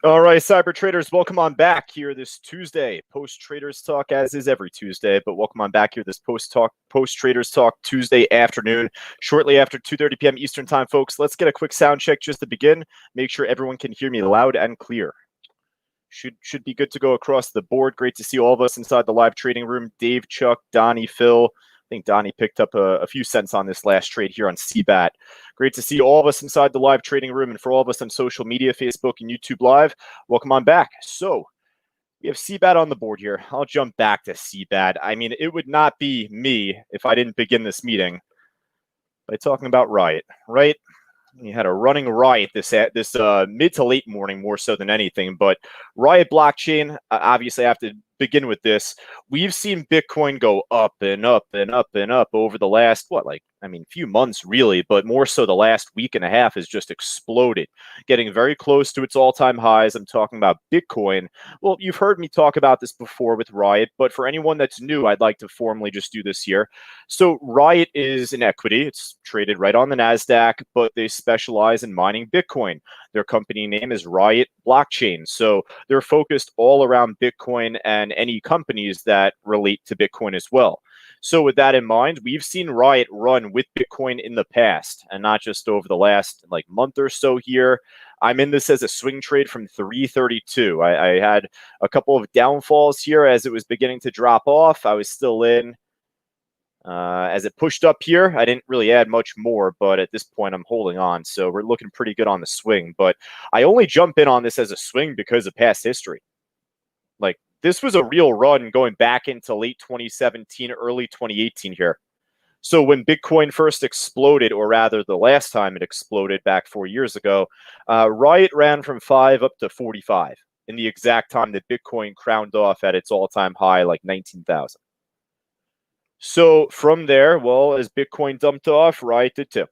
All right, cyber traders, welcome on back here this Tuesday. Post Traders Talk, as is every Tuesday, but welcome on back here this Post Traders Talk Tuesday afternoon, shortly after 2:30 p.m. Eastern Time, folks. Let's get a quick sound check just to begin. Make sure everyone can hear me loud and clear. Should be good to go across the board. Great to see all of us inside the live trading room. Dave, Chuck, Donnie, Phil. I think Donnie picked up a few cents on this last trade here on CBAT. Great to see all of us inside the live trading room, and for all of us on social media, Facebook and YouTube Live, welcome on back. So we have CBAT on the board here. I'll jump back to CBAT. I mean, it would not be me if I didn't begin this meeting by talking about Riot, right? You had a running Riot this mid to late morning, more so than anything. But Riot blockchain, obviously, I have to begin with this. We've seen Bitcoin go up and up and up and up over the last, few months really, but more so the last week and a half has just exploded, getting very close to its all-time highs. I'm talking about Bitcoin. Well, you've heard me talk about this before with Riot, but for anyone that's new, I'd like to formally just do this here. So Riot is an equity. It's traded right on the NASDAQ, but they specialize in mining Bitcoin. Their company name is Riot Blockchain. So they're focused all around Bitcoin and any companies that relate to Bitcoin as well. So with that in mind, we've seen Riot run with Bitcoin in the past, and not just over the last month or so here. I'm in this as a swing trade from 332. I had a couple of downfalls here as it was beginning to drop off. I was still in. As it pushed up here, I didn't really add much more, but at this point I'm holding on. So we're looking pretty good on the swing. But I only jump in on this as a swing because of past history. This was a real run going back into late 2017, early 2018 here. So when Bitcoin first exploded, or rather the last time it exploded back 4 years ago, Riot ran from 5 up to 45 in the exact time that Bitcoin crowned off at its all-time high, like 19,000. So from there, well, as Bitcoin dumped off, Riot did too.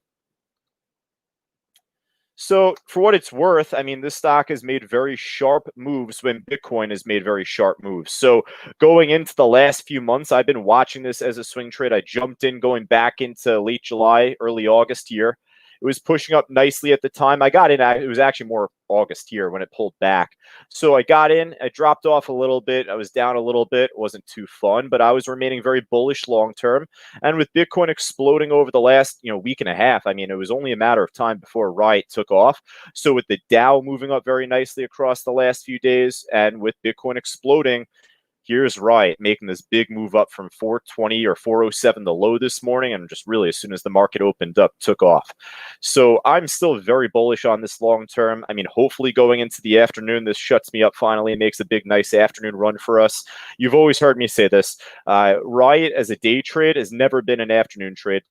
So for what it's worth, I mean, this stock has made very sharp moves when Bitcoin has made very sharp moves. So going into the last few months, I've been watching this as a swing trade. I jumped in going back into late July, early August here. It was pushing up nicely at the time. I got in, it was actually more August here when it pulled back. So I got in, I dropped off a little bit. I was down a little bit. It wasn't too fun, but I was remaining very bullish long-term. And with Bitcoin exploding over the last, week and a half, I mean, it was only a matter of time before Riot took off. So with the Dow moving up very nicely across the last few days, and with Bitcoin exploding, here's Riot making this big move up from 420 or 407, the low this morning, and just really as soon as the market opened up, took off. So I'm still very bullish on this long term. I mean, hopefully going into the afternoon, this shuts me up finally and makes a big, nice afternoon run for us. You've always heard me say this. Riot as a day trade has never been an afternoon trade.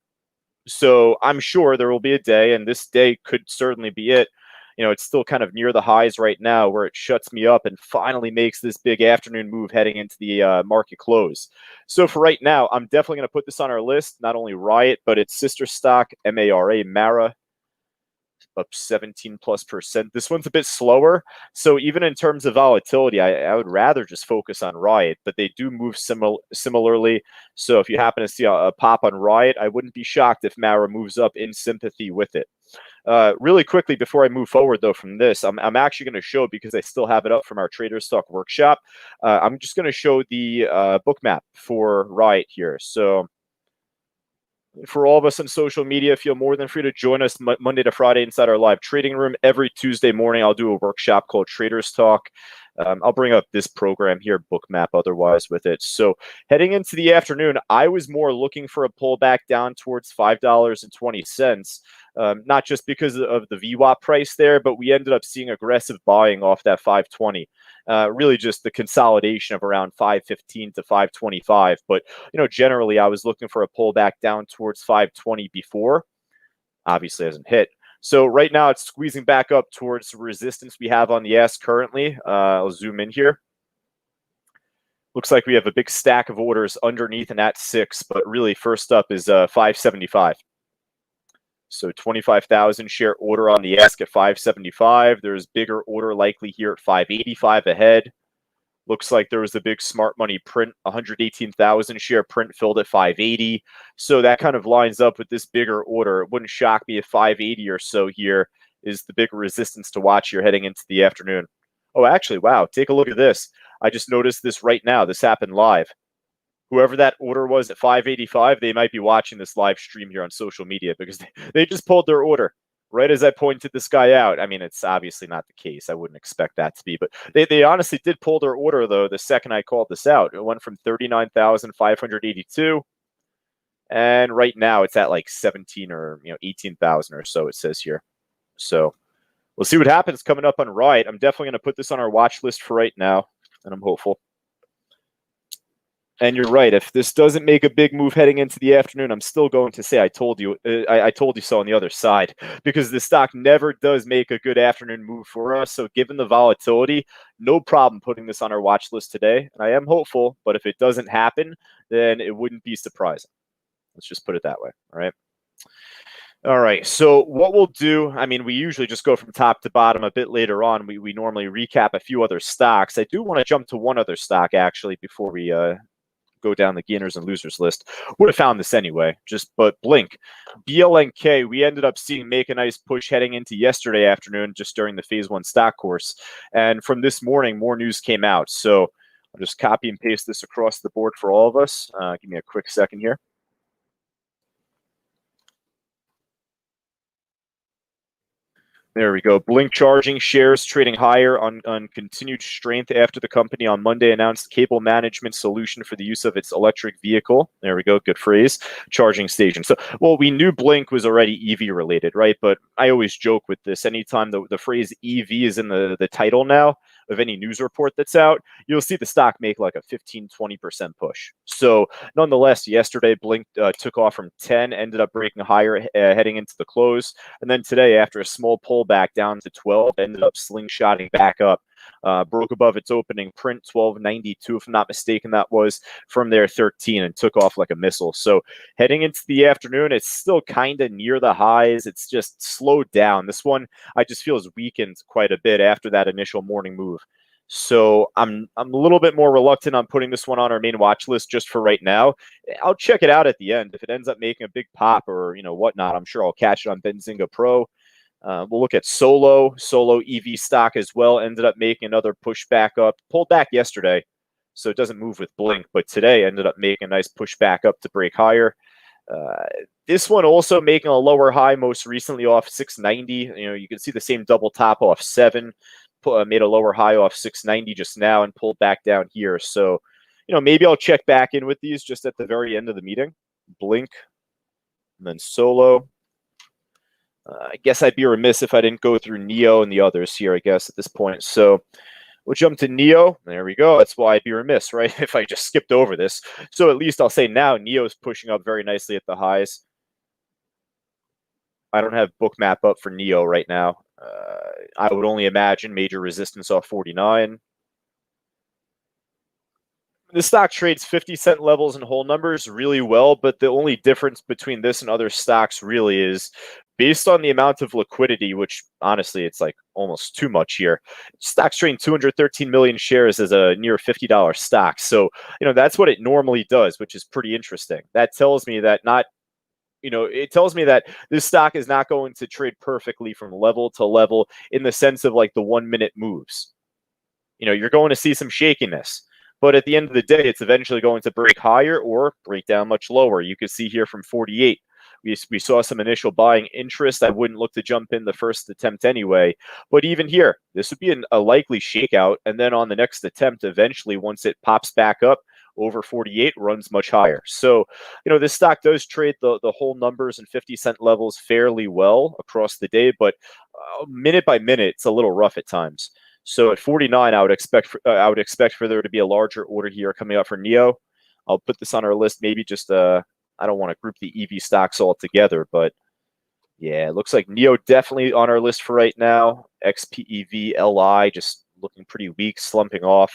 So I'm sure there will be a day, and this day could certainly be it. It's still kind of near the highs right now where it shuts me up and finally makes this big afternoon move heading into the market close. So for right now, I'm definitely going to put this on our list, not only Riot, but its sister stock, Mara, up 17+%. This one's a bit slower. So even in terms of volatility, I would rather just focus on Riot, but they do move similarly. So if you happen to see a pop on Riot, I wouldn't be shocked if Mara moves up in sympathy with it. Really quickly, before I move forward, though, from this, I'm actually going to show, because I still have it up from our Traders Talk workshop, I'm just going to show the book map for Riot here. So for all of us on social media, feel more than free to join us Monday to Friday inside our live trading room. Every Tuesday morning, I'll do a workshop called Traders Talk. I'll bring up this program here, book map, otherwise with it. So heading into the afternoon, I was more looking for a pullback down towards $5.20. Not just because of the VWAP price there, but we ended up seeing aggressive buying off that 520. Really just the consolidation of around 515 to 525. But, generally I was looking for a pullback down towards 520 before. Obviously hasn't hit. So right now it's squeezing back up towards the resistance we have on the S currently. I'll zoom in here. Looks like we have a big stack of orders underneath and at 6, but really first up is 575. So 25,000 share order on the ask at 575. There's bigger order likely here at 585 ahead. Looks like there was a big smart money print, 118,000 share print filled at 580. So that kind of lines up with this bigger order. It wouldn't shock me if 580 or so here is the big resistance to watch here heading into the afternoon. Oh, actually, wow, take a look at this. I just noticed this right now. This happened live. Whoever that order was at 585, they might be watching this live stream here on social media because they just pulled their order right as I pointed this guy out. I mean, it's obviously not the case. I wouldn't expect that to be, but they honestly did pull their order, though, the second I called this out. It went from 39,582, and right now it's at like 17 or 18,000 or so, it says here. So we'll see what happens coming up on Riot. I'm definitely going to put this on our watch list for right now, and I'm hopeful. And you're right. If this doesn't make a big move heading into the afternoon, I'm still going to say I told you. I told you so on the other side, because the stock never does make a good afternoon move for us. So given the volatility, no problem putting this on our watch list today. And I am hopeful, but if it doesn't happen, then it wouldn't be surprising. Let's just put it that way. All right. All right. So what we'll do, I mean, we usually just go from top to bottom a bit later on. We normally recap a few other stocks. I do want to jump to one other stock actually before we go down the gainers and losers list. Would have found this anyway, but Blink, BLNK, we ended up seeing make a nice push heading into yesterday afternoon, just during the phase one stock course. And from this morning, more news came out. So I'll just copy and paste this across the board for all of us. Give me a quick second here. There we go. Blink Charging shares trading higher on continued strength after the company on Monday announced cable management solution for the use of its electric vehicle. There we go. Good phrase. Charging station. So, well, we knew Blink was already EV related, right? But I always joke with this. Anytime the phrase EV is in the title now of any news report that's out, you'll see the stock make like a 15-20% push. So nonetheless, yesterday Blink took off from 10, ended up breaking higher heading into the close. And then today, after a small pullback down to 12, ended up slingshotting back up. Broke above its opening print, 1292, if I'm not mistaken, that was. From there, 13, and took off like a missile. So heading into the afternoon, it's still kind of near the highs. It's just slowed down. This one, I just feel, has weakened quite a bit after that initial morning move. So I'm a little bit more reluctant on putting this one on our main watch list just for right now. I'll check it out at the end. If it ends up making a big pop or whatnot, I'm sure I'll catch it on Benzinga Pro. We'll look at Solo EV stock as well. Ended up making another push back up, pulled back yesterday, so it doesn't move with Blink, but today ended up making a nice push back up to break higher. This one also making a lower high, most recently off 690. You can see the same double top off 7. Made a lower high off 690 just now and pulled back down here. So, maybe I'll check back in with these just at the very end of the meeting. Blink, and then Solo. I guess I'd be remiss if I didn't go through Neo and the others here, I guess, at this point. So we'll jump to Neo. There we go. That's why I'd be remiss, right, if I just skipped over this. So at least I'll say now Neo is pushing up very nicely at the highs. I don't have Bookmap up for Neo right now. I would only imagine major resistance off 49. The stock trades 50-cent levels and whole numbers really well, but the only difference between this and other stocks really is based on the amount of liquidity, which honestly, it's like almost too much here. Stock's trading 213 million shares as a near $50 stock. So, that's what it normally does, which is pretty interesting. That tells me that it tells me that this stock is not going to trade perfectly from level to level in the sense of like the 1-minute moves. You're going to see some shakiness. But at the end of the day, it's eventually going to break higher or break down much lower. You can see here from 48, we saw some initial buying interest. I wouldn't look to jump in the first attempt anyway. But even here, this would be a likely shakeout. And then on the next attempt, eventually, once it pops back up over 48, runs much higher. So, this stock does trade the whole numbers and 50-cent levels fairly well across the day. But minute by minute, it's a little rough at times. So at 49, I would expect for there to be a larger order here coming up for Neo. I'll put this on our list. Maybe just I don't want to group the EV stocks all together, but yeah, it looks like Neo definitely on our list for right now. XPEV LI just looking pretty weak, slumping off.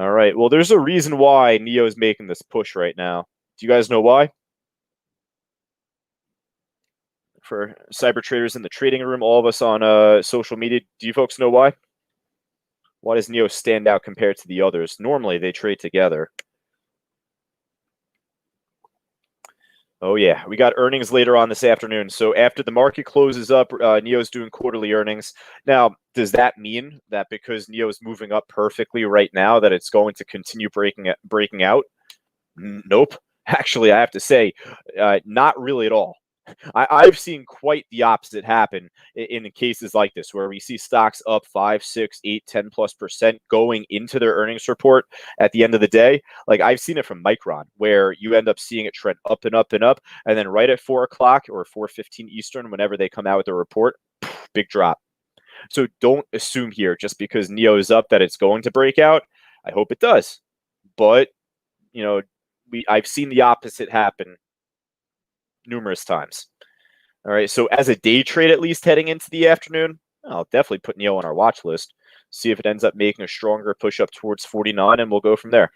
All right. Well, there's a reason why Neo is making this push right now. Do you guys know why? For cyber traders in the trading room, all of us on social media, do you folks know why? Why does Neo stand out compared to the others? Normally, they trade together. Oh yeah, we got earnings later on this afternoon. So after the market closes up, Neo's doing quarterly earnings. Now, does that mean that because Neo's moving up perfectly right now, that it's going to continue breaking out? Nope. Actually, I have to say, not really at all. I've seen quite the opposite happen in cases like this, where we see stocks up 5, 6, 8, 10+% going into their earnings report at the end of the day. Like I've seen it from Micron, where you end up seeing it trend up and up and up, and then right at 4 o'clock or 4:15 Eastern, whenever they come out with a report, big drop. So don't assume here just because Neo is up that it's going to break out. I hope it does, but you know, I've seen the opposite happen numerous times. All right, so as a day trade, at least heading into the afternoon, I'll definitely put Neo on our watch list. See if it ends up making a stronger push up towards 49, and we'll go from there.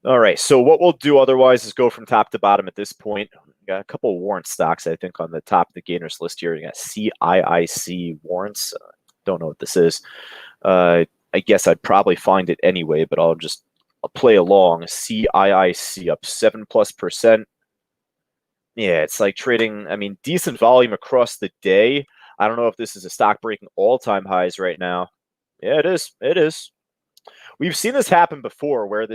All right, so what we'll do otherwise is go from top to bottom at this point. We got a couple of warrant stocks, I think, on the top of the gainers list here. You got CIIC warrants. Don't know what this is. I guess I'd probably find it anyway, but I'll play along. CIIC up 7+%. Yeah, it's like trading, I mean, decent volume across the day. I don't know if this is a stock breaking all-time highs right now. Yeah, it is. It is. We've seen this happen before where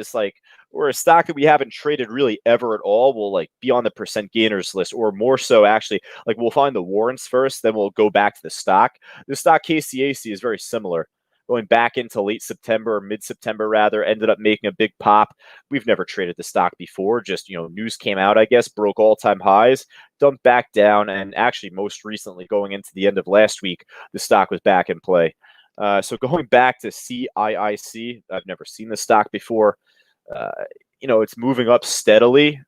where a stock that we haven't traded really ever at all will like be on the percent gainers list, or more so actually, like we'll find the warrants first, then we'll go back to the stock. The stock KCAC is very similar. Going back into late September or mid-September rather, ended up making a big pop. We've never traded the stock before. Just, news came out, I guess, broke all-time highs, dumped back down, and actually most recently going into the end of last week, the stock was back in play. So going back to CIIC, I've never seen the stock before. It's moving up steadily.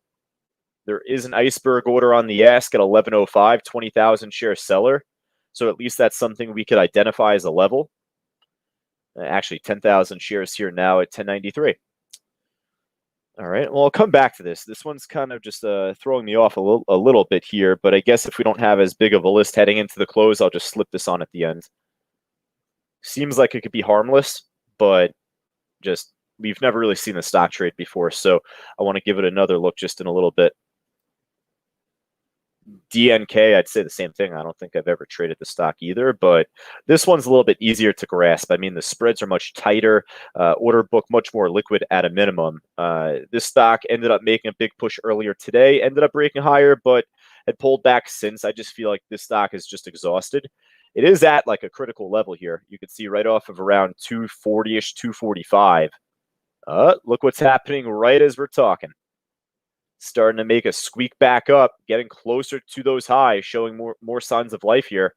There is an iceberg order on the ask at 1105, 20,000 share seller. So at least that's something we could identify as a level. Actually, 10,000 shares here now at 1093. All right, well, I'll come back to this. This one's kind of just throwing me off a little bit here, but I guess if we don't have as big of a list heading into the close, I'll just slip this on at the end. Seems like it could be harmless, but just we've never really seen the stock trade before, so I want to give it another look just in a little bit. DNK, I'd say the same thing. I don't think I've ever traded the stock either, but this one's a little bit easier to grasp. I mean, the spreads are much tighter, order book much more liquid at a minimum. This stock ended up making a big push earlier today, ended up breaking higher, but had pulled back since. I just feel like this stock is just exhausted. It is at like a critical level here. You can see right off of around 240-ish, 245. Look what's happening right as we're talking. Starting to make a squeak back up, getting closer to those highs, showing more signs of life here.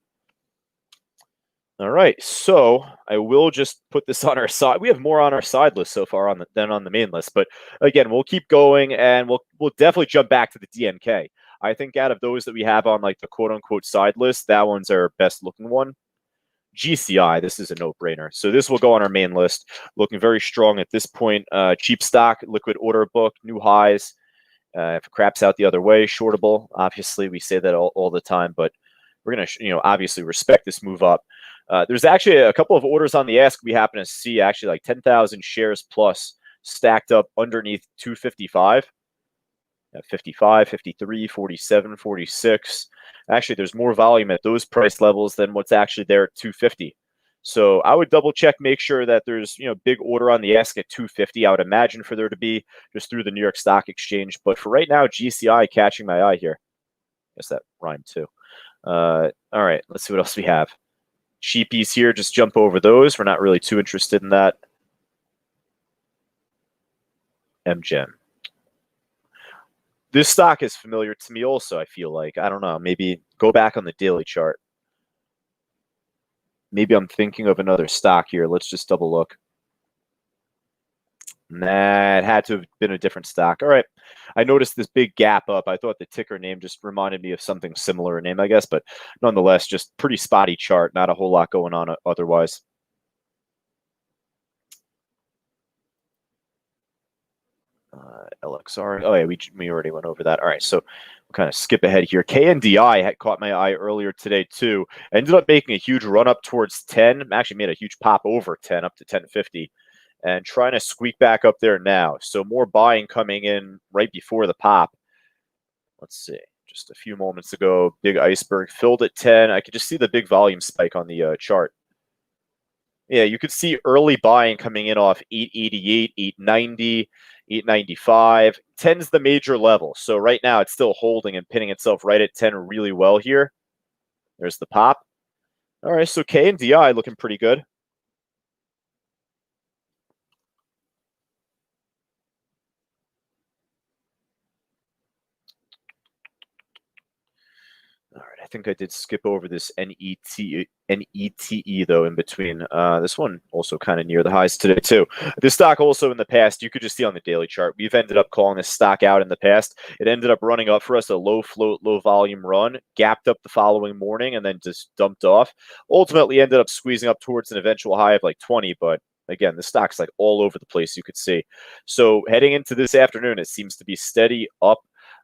All right, so I will just put this on our side. We have more on our side list so far than on the main list, but again, we'll keep going, and we'll definitely jump back to the DNK. I think out of those that we have on like the quote unquote side list, that one's our best looking one. GCI, this is a no-brainer. So this will go on our main list. Looking very strong at this point. Cheap stock, liquid order book, new highs. If it craps out the other way, shortable. Obviously, we say that all the time, but we're going to, obviously respect this move up. There's actually a couple of orders on the ask we happen to see, actually like 10,000 shares plus stacked up underneath 255. 55, 53, 47, 46. Actually, there's more volume at those price levels than what's actually there at 250. So I would double check, make sure that there's big order on the ask at 250. I would imagine for there to be just through the New York Stock Exchange. But for right now, GCI catching my eye here. I guess that rhymed too. All right, let's see what else we have. Cheapies here, just jump over those. We're not really too interested in that. MGen. This stock is familiar to me also, I feel like. I don't know, maybe go back on the daily chart. Maybe I'm thinking of another stock here. Let's just double look. Nah, it had to have been a different stock. All right. I noticed this big gap up. I thought the ticker name just reminded me of something similar name, I guess, but nonetheless, just pretty spotty chart. Not a whole lot going on otherwise. LXR. Oh, yeah, we already went over that. All right, so we'll kind of skip ahead here. KNDI had caught my eye earlier today, too. Ended up making a huge run up towards 10. Actually made a huge pop over 10, up to 1050. and trying to squeak back up there now. So more buying coming in right before the pop. Let's see. Just a few moments ago, big iceberg filled at 10. I could just see the big volume spike on the chart. Yeah, you could see early buying coming in off 888, 890, 895. 10's the major level. So right now it's still holding and pinning itself right at 10 really well here. There's the pop. All right, so K and DI looking pretty good. All right, I think I did skip over this NETE though in between. This one also kind of near the highs today too. This stock also in the past, you could just see on the daily chart, we've ended up calling this stock out in the past. It ended up running up for us a low float, low volume run, gapped up the following morning, and then just dumped off. Ultimately ended up squeezing up towards an eventual high of like 20, but again, the stock's like all over the place, you could see. So heading into this afternoon, it seems to be steady up.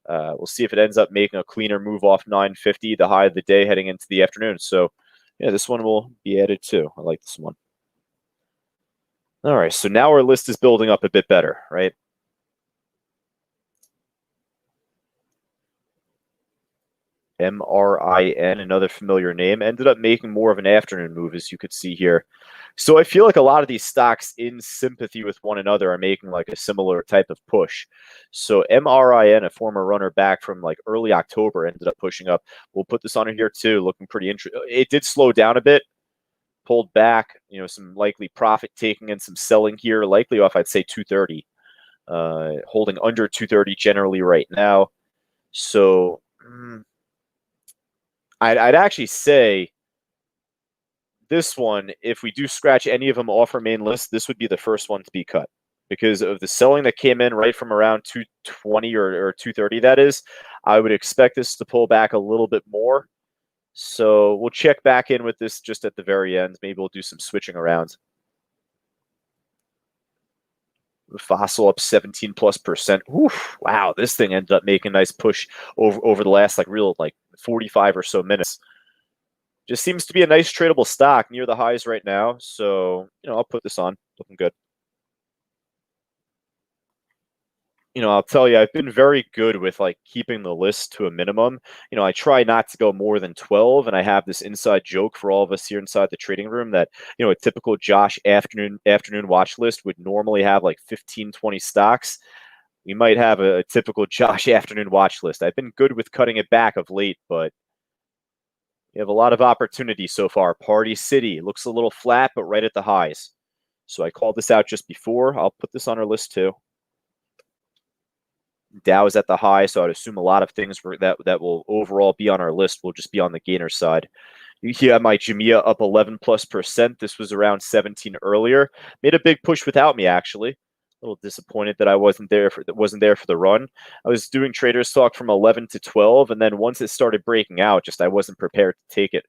We'll see if it ends up making a cleaner move off 950, the high of the day heading into the afternoon. So, yeah, this one will be added too. I like this one. All right, so now our list is building up a bit better, right? MRIN, another familiar name, ended up making more of an afternoon move, as you could see here. So I feel like a lot of these stocks in sympathy with one another are making like a similar type of push. So MRIN, a former runner back from like early October, ended up pushing up. We'll put this on here too, looking pretty interesting. It did slow down a bit, pulled back, some likely profit taking and some selling here, likely off, I'd say 230, holding under 230 generally right now. So I'd actually say this one, if we do scratch any of them off our main list, this would be the first one to be cut because of the selling that came in right from around 220 or 230, that is. I would expect this to pull back a little bit more. So we'll check back in with this just at the very end. Maybe we'll do some switching around. Fossil up 17+%. Oof, wow, this thing ended up making a nice push over the last real 45 or so minutes. Just seems to be a nice tradable stock near the highs right now. So, I'll put this on. Looking good. I'll tell you, I've been very good with keeping the list to a minimum. I try not to go more than 12, and I have this inside joke for all of us here inside the trading room that, a typical Josh afternoon watch list would normally have 15, 20 stocks. We might have a typical Josh afternoon watch list. I've been good with cutting it back of late, but we have a lot of opportunity so far. Party City looks a little flat, but right at the highs. So I called this out just before. I'll put this on our list too. Dow is at the high, so I'd assume a lot of things that will overall be on our list will just be on the gainer side. You have my Jumia up 11+%. This was around 17 earlier. Made a big push without me, actually. A little disappointed that I wasn't there for the run. I was doing traders talk from 11 to 12, and then once it started breaking out, I wasn't prepared to take it.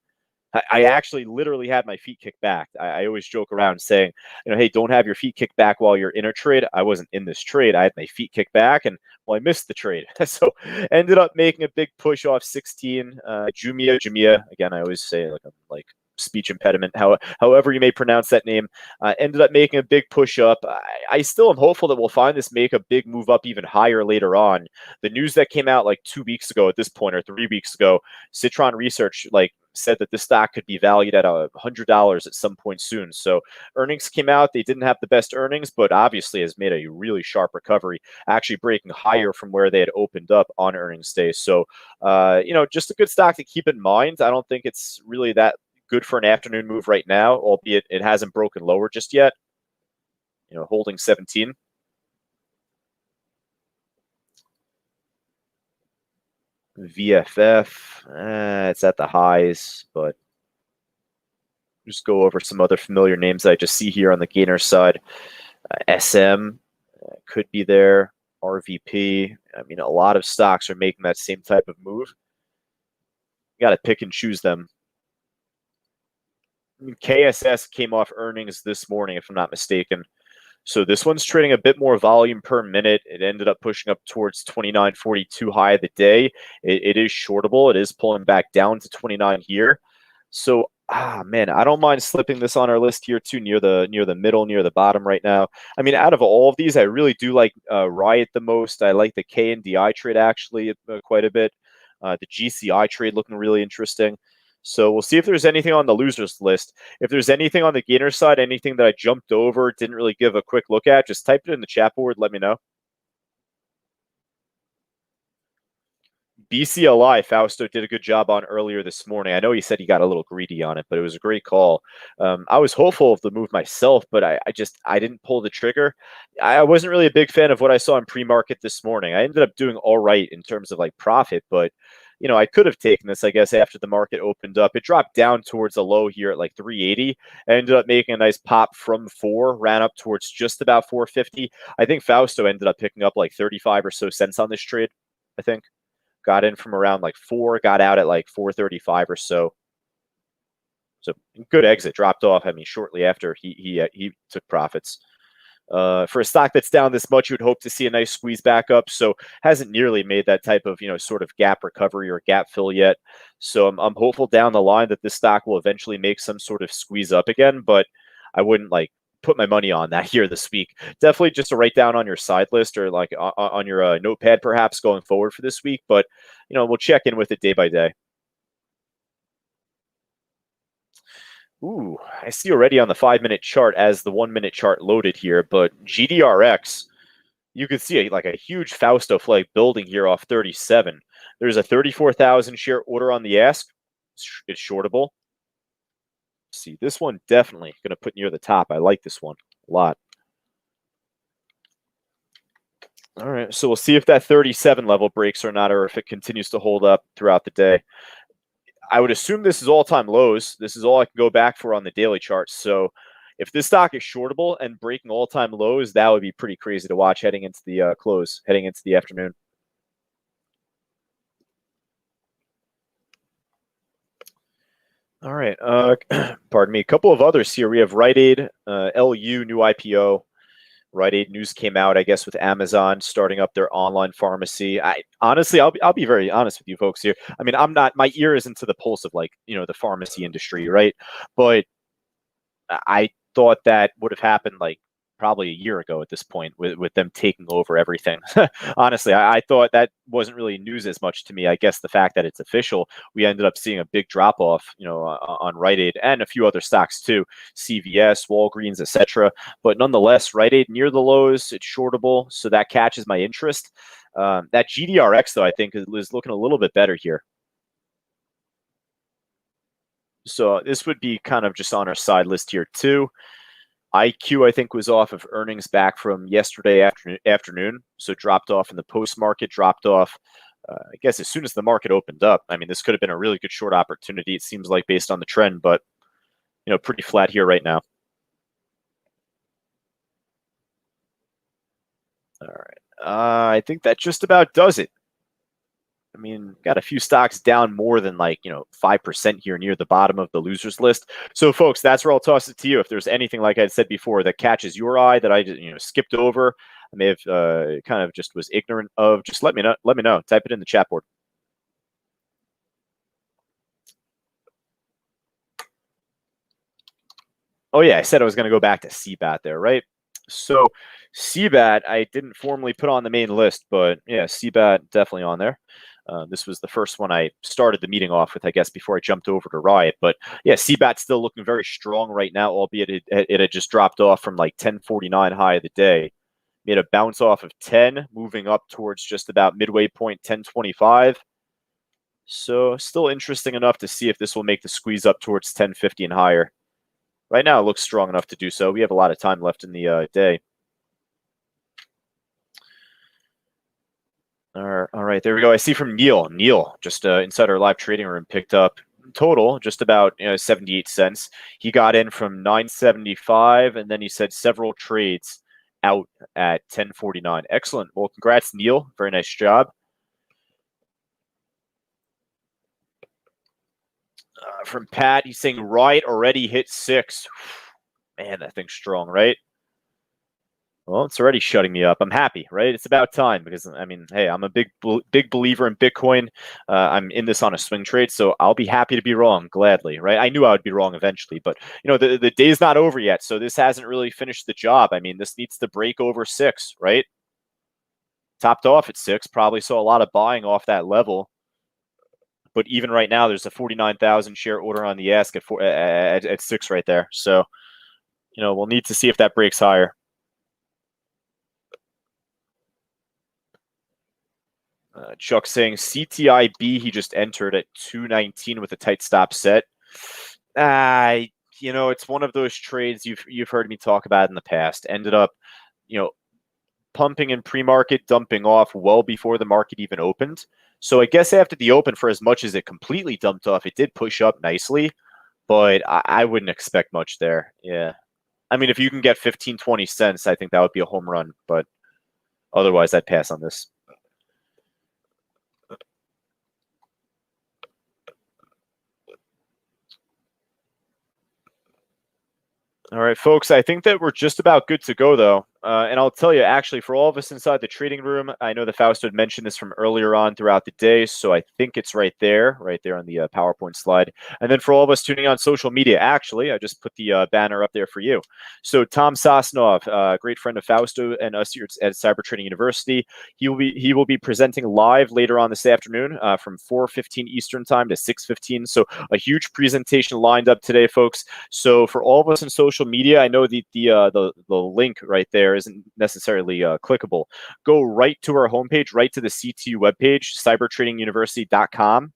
I actually literally had my feet kicked back. I always joke around saying, hey, don't have your feet kicked back while you're in a trade. I wasn't in this trade. I had my feet kicked back, and I missed the trade. So ended up making a big push off 16. Jumia. Again, I always say like speech impediment, however you may pronounce that name, ended up making a big push up. I still am hopeful that we'll find this make a big move up even higher later on. The news that came out 2 weeks ago at this point, or 3 weeks ago, Citron Research said that this stock could be valued at $100 at some point soon. So earnings came out. They didn't have the best earnings, but obviously has made a really sharp recovery, actually breaking higher from where they had opened up on earnings day. So, just a good stock to keep in mind. I don't think it's really that good for an afternoon move right now, albeit it hasn't broken lower just yet. Holding 17. VFF, it's at the highs, but just go over some other familiar names I just see here on the gainer side. SM could be there. RVP. I mean, a lot of stocks are making that same type of move. You got to pick and choose them. I mean, KSS came off earnings this morning, if I'm not mistaken. So this one's trading a bit more volume per minute. It ended up pushing up towards 29.42 high of the day. It is shortable. It is pulling back down to 29 here. So Man, I don't mind slipping this on our list here too, near the middle, near the bottom right now. I mean, out of all of these, I really do like Riot the most. I like the K and DI trade actually quite a bit. The GCI trade looking really interesting. So we'll see if there's anything on the losers list. If there's anything on the gainer side, anything that I jumped over, didn't really give a quick look at, just type it in the chat board. Let me know. BCLI, Fausto did a good job on earlier this morning. I know he said he got a little greedy on it, but it was a great call. I was hopeful of the move myself, but I didn't pull the trigger. I wasn't really a big fan of what I saw in pre-market this morning. I ended up doing all right in terms of like profit, but I could have taken this, I guess, after the market opened up. It dropped down towards a low here at like 380. I ended up making a nice pop from 4, ran up towards just about 450. I think Fausto ended up picking up like 35 or so cents on this trade, I think. Got in from around like 4, got out at like 435 or so. So good exit, dropped off. I mean, shortly after he took profits. For a stock that's down this much, you would hope to see a nice squeeze back up. So hasn't nearly made that type of sort of gap recovery or gap fill yet. So I'm hopeful down the line that this stock will eventually make some sort of squeeze up again. But I wouldn't like put my money on that here this week. Definitely just to write down on your side list or like on your notepad perhaps going forward for this week. But we'll check in with it day by day. Ooh, I see already on the 5-minute chart as the 1-minute chart loaded here, but GDRX, you can see like a huge Fausto flag building here off 37. There's a 34,000 share order on the ask. It's shortable. See, this one definitely going to put near the top. I like this one a lot. All right, so we'll see if that 37 level breaks or not, or if it continues to hold up throughout the day. I would assume this is all-time lows. This is all I can go back for on the daily charts. So if this stock is shortable and breaking all-time lows, that would be pretty crazy to watch heading into the close, heading into the afternoon. All right. Pardon me. A couple of others here. We have Rite Aid, LU, new IPO. Rite Aid news came out, I guess, with Amazon starting up their online pharmacy. I honestly, I'll be very honest with you folks here. I mean, I'm not, my ear isn't to the pulse of like, the pharmacy industry, right? But I thought that would have happened like probably a year ago at this point with them taking over everything. Honestly, I thought that wasn't really news as much to me. I guess the fact that it's official, we ended up seeing a big drop off, on Rite Aid and a few other stocks too, CVS, Walgreens, etc. But nonetheless, Rite Aid near the lows, it's shortable, so that catches my interest. That GDRX though, I think is looking a little bit better here. So this would be kind of just on our side list here too. IQ, I think, was off of earnings back from yesterday afternoon. So dropped off in the post-market, dropped off, I guess, as soon as the market opened up. I mean, this could have been a really good short opportunity, it seems like, based on the trend, but, pretty flat here right now. All right. I think that just about does it. I mean, got a few stocks down more than 5% here near the bottom of the losers list. So, folks, that's where I'll toss it to you. If there's anything, like I said before, that catches your eye that I skipped over, I may have kind of just was ignorant of, just let me know. Let me know. Type it in the chat board. Oh yeah, I said I was going to go back to CBAT there, right? So CBAT, I didn't formally put on the main list, but yeah, CBAT definitely on there. This was the first one I started the meeting off with, I guess, before I jumped over to Riot. But yeah, CBAT's still looking very strong right now, albeit it had just dropped off from like 1049 high of the day. Made a bounce off of 10, moving up towards just about midway point 1025. So still interesting enough to see if this will make the squeeze up towards 1050 and higher. Right now, it looks strong enough to do so. We have a lot of time left in the day. All right, there we go. I see from Neil. Neil, just inside our live trading room, picked up total just about 78 cents. He got in from 975, and then he said several trades out at 1049. Excellent. Well, congrats, Neil. Very nice job. From Pat, he's saying Riot already hit 6. Man, that thing's strong, right? Well, it's already shutting me up. I'm happy, right? It's about time because I mean, hey, I'm a big believer in Bitcoin. I'm in this on a swing trade, so I'll be happy to be wrong gladly, right? I knew I would be wrong eventually, but the day's not over yet, so this hasn't really finished the job. I mean, this needs to break over 6, right? Topped off at 6, probably saw a lot of buying off that level. But even right now, there's a 49,000 share order on the ask at 6 right there. So, we'll need to see if that breaks higher. Chuck saying CTIB he just entered at 219 with a tight stop set. It's one of those trades you've heard me talk about in the past. Ended up, pumping in pre-market, dumping off well before the market even opened. So I guess after the open, for as much as it completely dumped off, it did push up nicely, but I wouldn't expect much there. Yeah. I mean, if you can get 15, 20 cents, I think that would be a home run, but otherwise I'd pass on this. All right, folks, I think that we're just about good to go, though. And I'll tell you, actually, for all of us inside the trading room, I know that Fausto had mentioned this from earlier on throughout the day, so I think it's right there on the PowerPoint slide. And then for all of us tuning on social media, actually, I just put the banner up there for you. So Tom Sosnoff, great friend of Fausto and us here at Cyber Trading University, he will be presenting live later on this afternoon from 4:15 Eastern time to 6:15. So a huge presentation lined up today, folks. So for all of us in social media, I know the link right there isn't necessarily clickable. Go right to our homepage, right to the CTU webpage, cybertradinguniversity.com.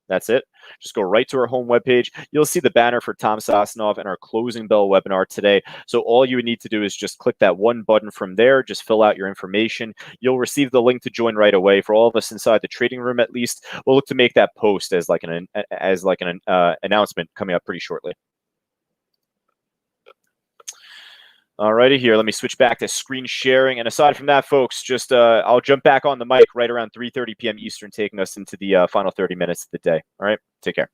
That's it. Just go right to our home webpage. You'll see the banner for Tom Sosnoff and our closing bell webinar today. So all you would need to do is just click that one button from there. Just fill out your information. You'll receive the link to join right away. For all of us inside the trading room, at least, we'll look to make that post as like an announcement coming up pretty shortly. Alrighty, here, let me switch back to screen sharing. And aside from that, folks, just I'll jump back on the mic right around 3:30 p.m. Eastern, taking us into the final 30 minutes of the day. All right, take care.